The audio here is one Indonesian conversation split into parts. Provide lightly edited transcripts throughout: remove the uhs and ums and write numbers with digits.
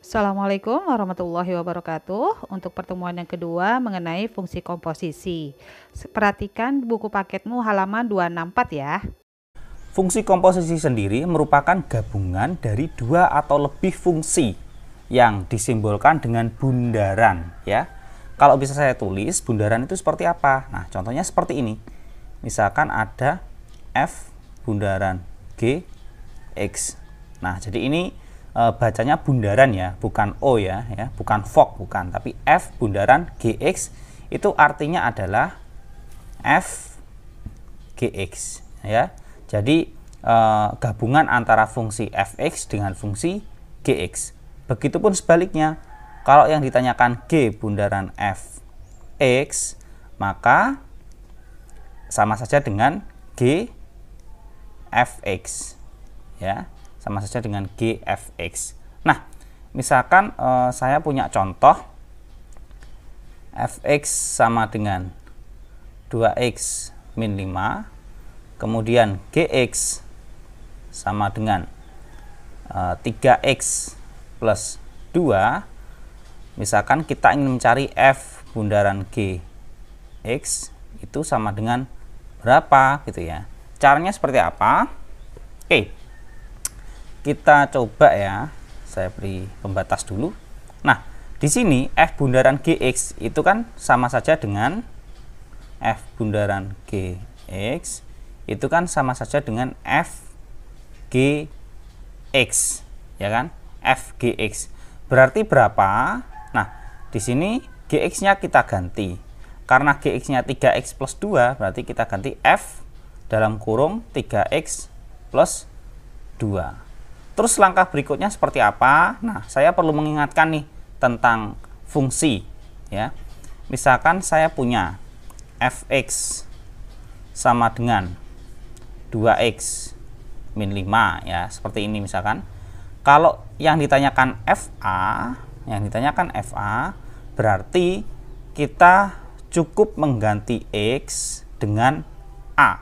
Assalamualaikum warahmatullahi wabarakatuh. Untuk pertemuan yang kedua mengenai fungsi komposisi. Perhatikan buku paketmu halaman 264 ya. Fungsi komposisi sendiri merupakan gabungan dari dua atau lebih fungsi yang disimbolkan dengan bundaran ya. Kalau bisa saya tulis, bundaran itu seperti apa? Nah, contohnya seperti ini. Misalkan ada F bundaran G X. Nah, jadi ini bacanya bundaran ya, bukan O ya, bukan Fok, bukan, tapi F bundaran GX itu artinya adalah F GX ya. Jadi gabungan antara fungsi Fx dengan fungsi Gx. Begitupun sebaliknya, kalau yang ditanyakan G bundaran Fx, maka sama saja dengan G Fx ya. Sama saja dengan GFX. Nah, misalkan saya punya contoh Fx sama dengan 2x min 5, kemudian Gx sama dengan 3x plus 2. Misalkan kita ingin mencari F bundaran Gx itu sama dengan berapa gitu ya. Caranya seperti apa? Oke. Kita coba ya, saya beri pembatas dulu. Nah, di sini F bundaran Gx itu kan sama saja dengan F bundaran Gx itu kan sama saja dengan F Gx, ya kan? F Gx berarti berapa? Nah, di sini Gx-nya kita ganti. Karena Gx-nya 3x plus 2, berarti kita ganti F dalam kurung 3x plus 2. Terus langkah berikutnya seperti apa? Nah, saya perlu mengingatkan nih tentang fungsi ya. Misalkan saya punya Fx sama dengan 2x min 5 ya, seperti ini misalkan. Kalau yang ditanyakan FA, berarti kita cukup mengganti x dengan A.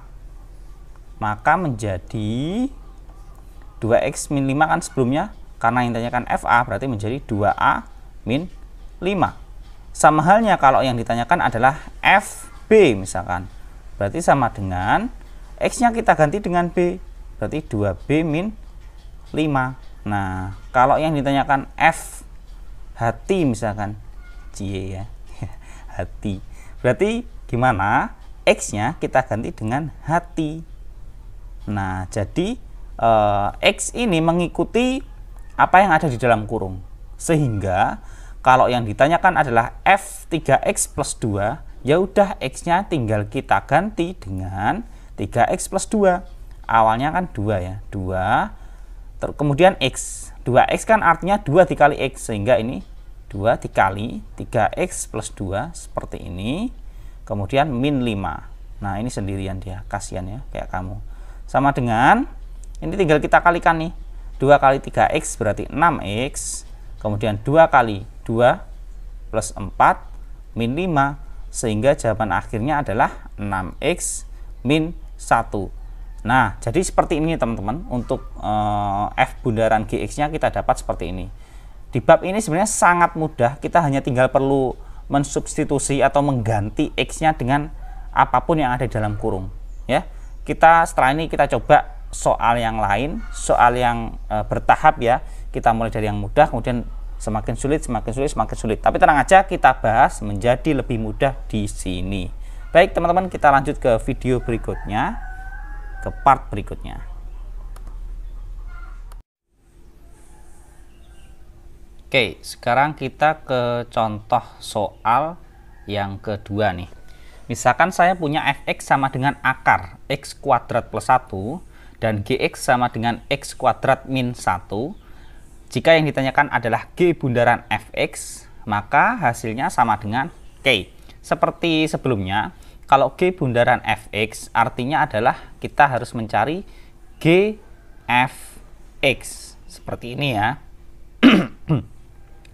Maka menjadi 2x min 5 kan sebelumnya, karena yang ditanyakan FA berarti menjadi 2A min 5. Sama halnya kalau yang ditanyakan adalah FB misalkan, berarti sama dengan X-nya kita ganti dengan B, berarti 2B min 5. Nah, kalau yang ditanyakan F hati misalkan, cie ya, hati, berarti gimana? X-nya kita ganti dengan hati. Nah, jadi X ini mengikuti apa yang ada di dalam kurung, sehingga kalau yang ditanyakan adalah F3x plus 2, ya udah X-nya tinggal kita ganti dengan 3x plus 2. Awalnya kan 2 ya, 2 kemudian X. 2x kan artinya 2 dikali X, sehingga ini 2 dikali 3x plus 2 seperti ini, kemudian min 5. Nah, ini sendirian dia, kasihan ya, kayak kamu. Sama dengan ini tinggal kita kalikan nih, 2 kali 3x berarti 6x, kemudian 2 kali 2 plus 4 min 5, sehingga jawaban akhirnya adalah 6x min 1. Nah, jadi seperti ini teman-teman, untuk F bundaran Gx-nya kita dapat seperti ini. Di bab ini sebenarnya sangat mudah, kita hanya tinggal perlu mensubstitusi atau mengganti X-nya dengan apapun yang ada di dalam kurung ya. Setelah ini kita coba soal yang lain, soal yang bertahap ya. Kita mulai dari yang mudah, kemudian semakin sulit, semakin sulit, semakin sulit. Tapi tenang aja, kita bahas menjadi lebih mudah di sini. Baik teman-teman, kita lanjut ke video berikutnya, ke part berikutnya. Oke, sekarang kita ke contoh soal yang kedua nih. Misalkan saya punya Fx sama dengan akar x kuadrat plus 1 dan Gx sama dengan x kuadrat min 1. Jika yang ditanyakan adalah G bundaran Fx, maka hasilnya sama dengan K. Seperti sebelumnya, kalau G bundaran Fx artinya adalah kita harus mencari Gfx. Seperti ini ya.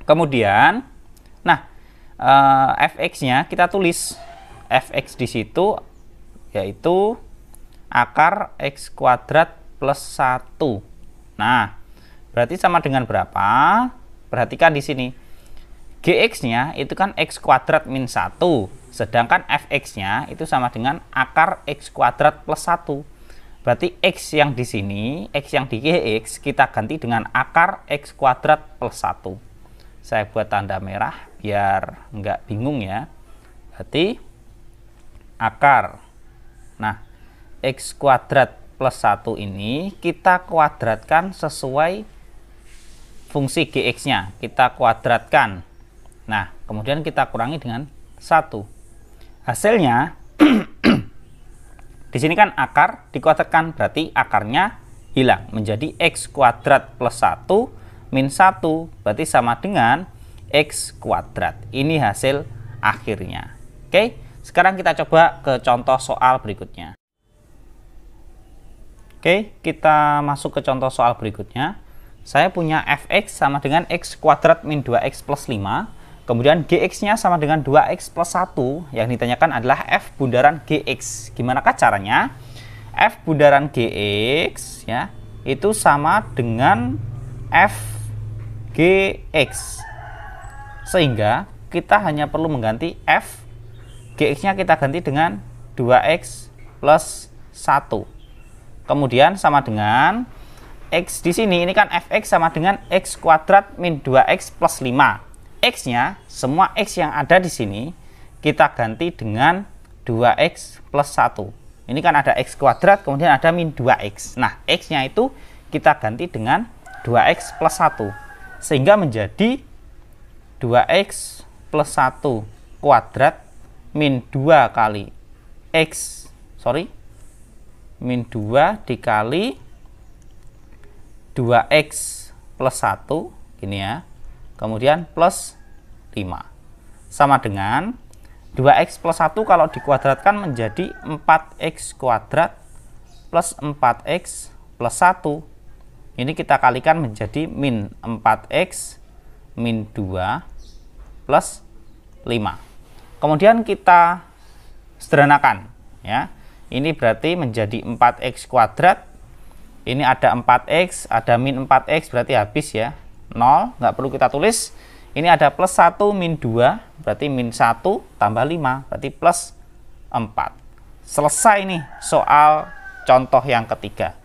Kemudian, nah, Fx-nya kita tulis. Fx di situ yaitu akar x kuadrat plus 1. Nah, berarti sama dengan berapa? perhatikan di sini. Gx-nya itu kan x kuadrat min 1, sedangkan fx-nya itu sama dengan akar x kuadrat plus 1. Berarti x yang di sini, x yang di Gx kita ganti dengan akar x kuadrat plus 1. Saya buat tanda merah biar nggak bingung ya. Berarti akar. Nah, x kuadrat plus 1 ini kita kuadratkan sesuai fungsi Gx-nya. Kita kuadratkan. Nah, kemudian kita kurangi dengan 1. Hasilnya, di sini kan akar dikuadratkan, berarti akarnya hilang. Menjadi x kuadrat plus 1 min 1, berarti sama dengan x kuadrat. Ini hasil akhirnya. Oke, sekarang kita coba ke contoh soal berikutnya. Oke, kita masuk ke contoh soal berikutnya. Saya punya fx sama dengan x kuadrat min 2x plus 5. Kemudian Gx-nya sama dengan 2x plus 1. Yang ditanyakan adalah f bundaran Gx. Gimanakah caranya? F bundaran Gx ya, itu sama dengan f Gx. Sehingga kita hanya perlu mengganti f Gx-nya kita ganti dengan 2x plus 1. Kemudian sama dengan x di sini, ini kan fx sama dengan x kuadrat min 2x plus 5. X-nya, semua X yang ada di sini kita ganti dengan 2X plus 1. Ini kan ada X kuadrat, kemudian ada min 2X. Nah, X-nya itu kita ganti dengan 2X plus 1. Sehingga menjadi 2X plus 1 kuadrat min 2 kali X. Min 2 dikali 2X plus 1. Gini ya. Kemudian plus 5 sama dengan 2x plus 1 kalau dikuadratkan menjadi 4x kuadrat plus 4x plus 1. Ini kita kalikan menjadi min 4x min 2 plus 5. Kemudian kita sederhanakan ya. Ini berarti menjadi 4x kuadrat. Ini ada 4x, ada min 4x, berarti habis ya. 0, nggak perlu kita tulis. Ini ada plus 1 min 2, berarti min 1 tambah 5, berarti plus 4. Selesai nih soal contoh yang ketiga.